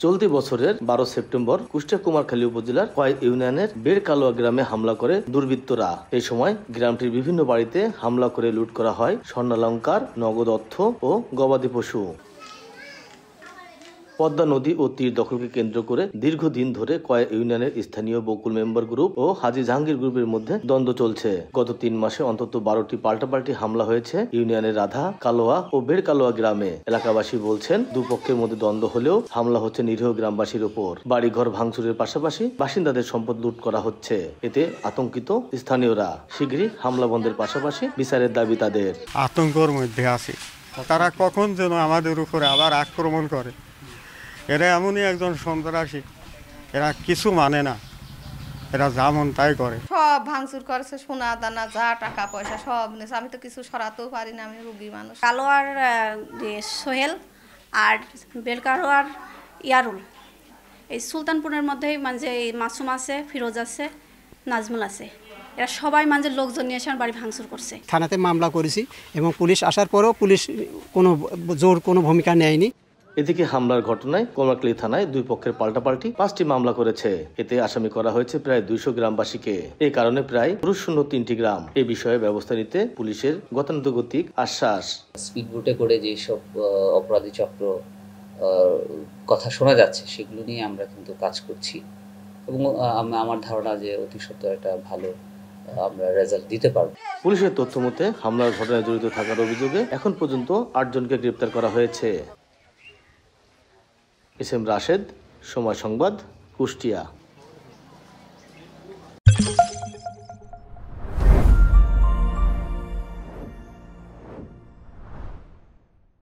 চলতি বছরের 12 সেপ্টেম্বর কুষ্টিয়া কুমারখালী উপজেলার কয় ইউনিয়নের বেড়কালোয়া গ্রামে হামলা করে দুর্বৃত্তরা। এই সময় গ্রামটির বিভিন্ন বাড়িতে হামলা করে লুট করা হয় স্বর্ণালংকার, নগদ অর্থ ও গবাদি পশু। পদ্মা নদী ও তীর দখলকে কেন্দ্র করে দীর্ঘদিন ধরে কয়েক ইউনিয়নের স্থানীয় বকুল মেম্বার গ্রুপ ও হাজী জাহাঙ্গীর গ্রুপের মধ্যে দ্বন্দ্ব চলছে। গত 3 মাসে অন্তত 12টি পাল্টাপাল্টি হামলা হয়েছে ইউনিয়নের রাধা, কালোয়া ও বেড়কালোয়া গ্রামে। এলাকাবাসী বলছেন, দুপক্ষের মধ্যে দ্বন্দ্ব হলেও হামলা হচ্ছে নিরীহ গ্রামবাসীর ওপর। বাড়িঘর ভাঙচুরের পাশাপাশি বাসিন্দাদের সম্পদ লুট করা হচ্ছে। এতে আতঙ্কিত স্থানীয়রা। শীঘ্রই হামলা বন্ধের পাশাপাশি বিচারের দাবি তাদের। আতঙ্কের মধ্যে আছে, তারা কখন যেন আমাদের উপরে আবার আক্রমণ করে। এরা এমনই একজন সন্ত্রাসী, এরা কিছু মানে না, এরা যেমন তাই করে। সব ভাঙচুর করেছে, সোনা দানা যা টাকা পয়সা সব নিয়েছে। আমি তো কিছু সরাতেও পারি না, আমি রুগী মানুষ। কালোয়ার সোহেল আর বেড়কালোয়ার ইয়ারুল, এই সুলতানপুরের মধ্যেই মানে মাসুম আছে, ফিরোজ আছে, নাজমুল আছে। এরা সবাই মানে লোকজন নিয়ে এসে বাড়ি ভাঙচুর করছে। থানাতে মামলা করেছি এবং পুলিশ আসার পরেও পুলিশ কোনো ভূমিকা নেয়নি। এদিকে হামলার ঘটনায় কুমারখালী থানায় দুই পক্ষের পাল্টাপাল্টি 5টি মামলা করেছে। এতে আসামি করা হয়েছে প্রায় 200 গ্রামবাসীকে। এই কারণে প্রায় পুরুষশূন্য 3টি গ্রাম। এ বিষয়ে ব্যবস্থা নিতে পুলিশের গতানুগতিক আশ্বাস। স্পিডবোটে করে যেসব অপরাধী চক্র কথা শোনা যাচ্ছে, সেগুলো নিয়ে আমরা কিন্তু কাজ করছি এবং আমার ধারণা যে অতি সত্বর একটা ভালো আমরা রেজাল্ট দিতে পারব। পুলিশের তথ্য মতে হামলার ঘটনায় জড়িত থাকার অভিযোগে এখন পর্যন্ত 8 জনকে গ্রেপ্তার করা হয়েছে। এস এম রাশেদ, সময় সংবাদ, কুষ্টিয়া।